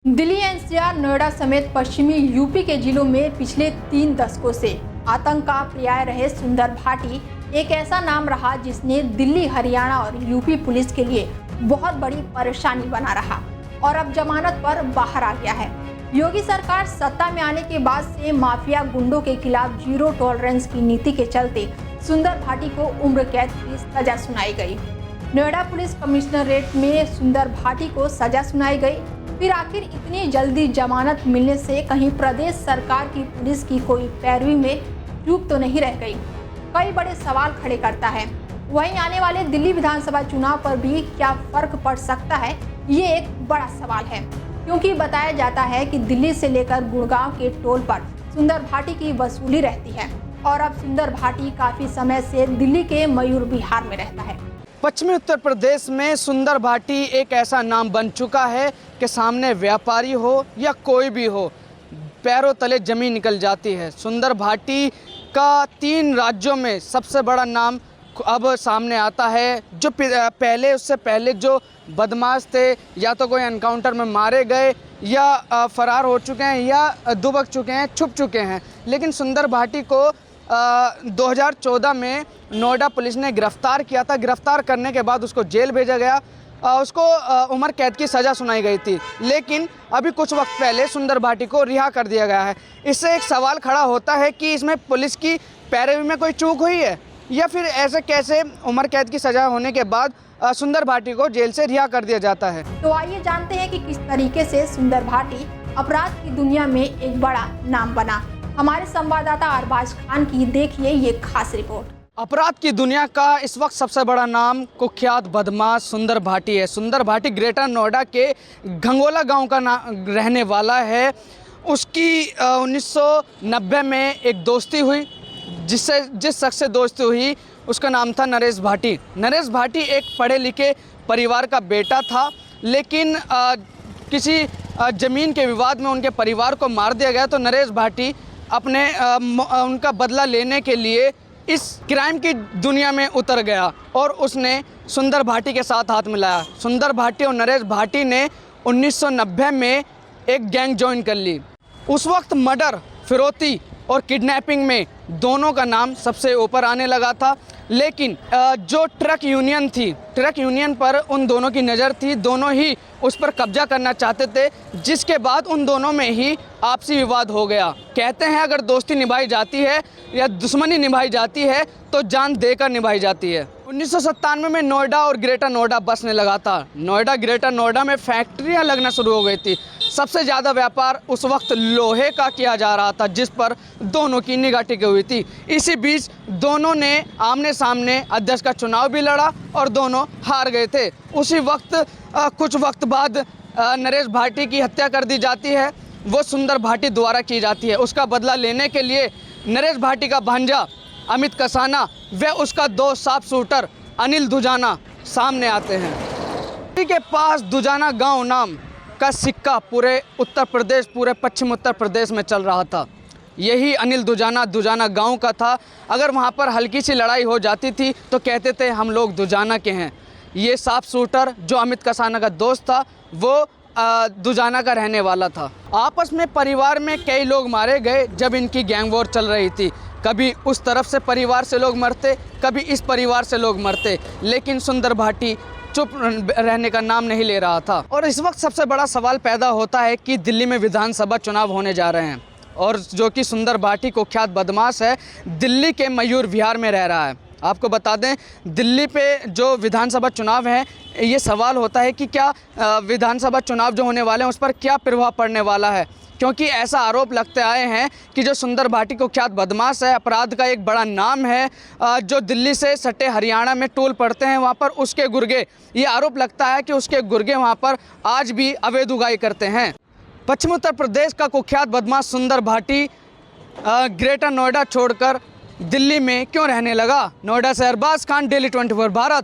Delhi NCR, Noida समेत पश्चिमी UP के जिलों में पिछले 3 दशकों से आतंक का पर्याय रहे सुंदर भाटी एक ऐसा नाम रहा जिसने दिल्ली, हरियाणा और यूपी पुलिस के लिए बहुत बड़ी परेशानी बना रहा और अब जमानत पर बाहर आ गया है। योगी सरकार सत्ता में आने के बाद से माफिया गुंडों के खिलाफ जीरो टॉलरेंस की नीति के चलते सुंदर भाटी को उम्र कैद की सजा सुनाई गई। नोएडा पुलिस कमिश्नरेट में सुंदर भाटी को सजा सुनाई गई। फिर आखिर इतनी जल्दी जमानत मिलने से कहीं प्रदेश सरकार की पुलिस की कोई पैरवी में चूक तो नहीं रह गई? कई बड़े सवाल खड़े करता है। वहीं आने वाले दिल्ली विधानसभा चुनाव पर भी क्या फर्क पड़ सकता है, ये एक बड़ा सवाल है, क्योंकि बताया जाता है कि दिल्ली से लेकर गुड़गांव के टोल पर सुंदर भाटी की वसूली रहती है और अब सुंदर भाटी काफी समय से दिल्ली के मयूर विहार में रहता है। पश्चिमी उत्तर प्रदेश में सुंदर भाटी एक ऐसा नाम बन चुका है कि सामने व्यापारी हो या कोई भी हो, पैरों तले जमीन निकल जाती है। सुंदर भाटी का 3 राज्यों में सबसे बड़ा नाम अब सामने आता है। जो उससे पहले जो बदमाश थे, या तो कोई एनकाउंटर में मारे गए या फरार हो चुके हैं या दुबक चुके हैं, छुप चुके हैं, लेकिन सुंदर भाटी को 2014 में नोएडा पुलिस ने गिरफ्तार किया था। गिरफ्तार करने के बाद उसको जेल भेजा गया। उसको उम्र कैद की सज़ा सुनाई गई थी, लेकिन अभी कुछ वक्त पहले सुंदर भाटी को रिहा कर दिया गया है। इससे एक सवाल खड़ा होता है कि इसमें पुलिस की पैरवी में कोई चूक हुई है, या फिर ऐसे कैसे उम्र कैद की सज़ा होने के बाद सुंदर भाटी को जेल से रिहा कर दिया जाता है। तो आइए जानते हैं कि किस तरीके से सुंदर भाटी अपराध की दुनिया में एक बड़ा नाम बना। हमारे संवाददाता अरबाज खान की देखिए ये खास रिपोर्ट। अपराध की दुनिया का इस वक्त सबसे बड़ा नाम कुख्यात बदमाश सुंदर भाटी है। सुंदर भाटी ग्रेटर नोएडा के घंगोला गांव का रहने वाला है। उसकी 1990 में एक दोस्ती हुई, जिस शख्स से दोस्ती हुई उसका नाम था नरेश भाटी। नरेश भाटी एक पढ़े लिखे परिवार का बेटा था, लेकिन किसी ज़मीन के विवाद में उनके परिवार को मार दिया गया। तो नरेश भाटी अपने उनका बदला लेने के लिए इस क्राइम की दुनिया में उतर गया और उसने सुंदर भाटी के साथ हाथ मिलाया। सुंदर भाटी और नरेश भाटी ने 1990 में एक गैंग ज्वाइन कर ली। उस वक्त मर्डर, फिरौती और किडनैपिंग में दोनों का नाम सबसे ऊपर आने लगा था, लेकिन जो ट्रक यूनियन थी, ट्रक यूनियन पर उन दोनों की नज़र थी। दोनों ही उस पर कब्जा करना चाहते थे, जिसके बाद उन दोनों में ही आपसी विवाद हो गया। कहते हैं अगर दोस्ती निभाई जाती है या दुश्मनी निभाई जाती है तो जान देकर निभाई जाती है। 1997 में नोएडा और ग्रेटर नोएडा बसने लगा था। नोएडा ग्रेटर नोएडा में फैक्ट्रियां लगना शुरू हो गई थी। सबसे ज़्यादा व्यापार उस वक्त लोहे का किया जा रहा था, जिस पर दोनों की निगाह टिकी हुई थी। इसी बीच दोनों ने आमने सामने अध्यक्ष का चुनाव भी लड़ा और दोनों हार गए थे। उसी वक्त कुछ वक्त बाद नरेश भाटी की हत्या कर दी जाती है। वो सुंदर भाटी द्वारा की जाती है। उसका बदला लेने के लिए नरेश भाटी का भांजा अमित कसाना व उसका दोस्त साफ शूटर अनिल दुजाना सामने आते हैं। के पास दुजाना गांव नाम का सिक्का पूरे उत्तर प्रदेश, पूरे पश्चिम उत्तर प्रदेश में चल रहा था। यही अनिल दुजाना गांव का था। अगर वहां पर हल्की सी लड़ाई हो जाती थी तो कहते थे हम लोग दुजाना के हैं। ये साफ शूटर जो अमित कसाना का दोस्त था, वो दुजाना का रहने वाला था। आपस में परिवार में कई लोग मारे गए जब इनकी गैंग वॉर चल रही थी। कभी उस तरफ से परिवार से लोग मरते, कभी इस परिवार से लोग मरते, लेकिन सुंदर भाटी चुप रहने का नाम नहीं ले रहा था। और इस वक्त सबसे बड़ा सवाल पैदा होता है कि दिल्ली में विधानसभा चुनाव होने जा रहे हैं और जो कि सुंदर भाटी कुख्यात बदमाश है, दिल्ली के मयूर विहार में रह रहा है। आपको बता दें, दिल्ली पे जो विधानसभा चुनाव है, ये सवाल होता है कि क्या विधानसभा चुनाव जो होने वाले हैं उस पर क्या प्रभाव पड़ने वाला है, क्योंकि ऐसा आरोप लगते आए हैं कि जो सुंदर भाटी कुख्यात बदमाश है, अपराध का एक बड़ा नाम है, जो दिल्ली से सटे हरियाणा में टोल पड़ते हैं वहाँ पर उसके गुर्गे, ये आरोप लगता है कि उसके गुर्गे वहाँ पर आज भी अवैध उगाई करते हैं। पश्चिम उत्तर प्रदेश का कुख्यात बदमाश सुंदर भाटी ग्रेटर नोएडा छोड़कर दिल्ली में क्यों रहने लगा? नोएडा से अरबाज खान, डेली 24 भारत।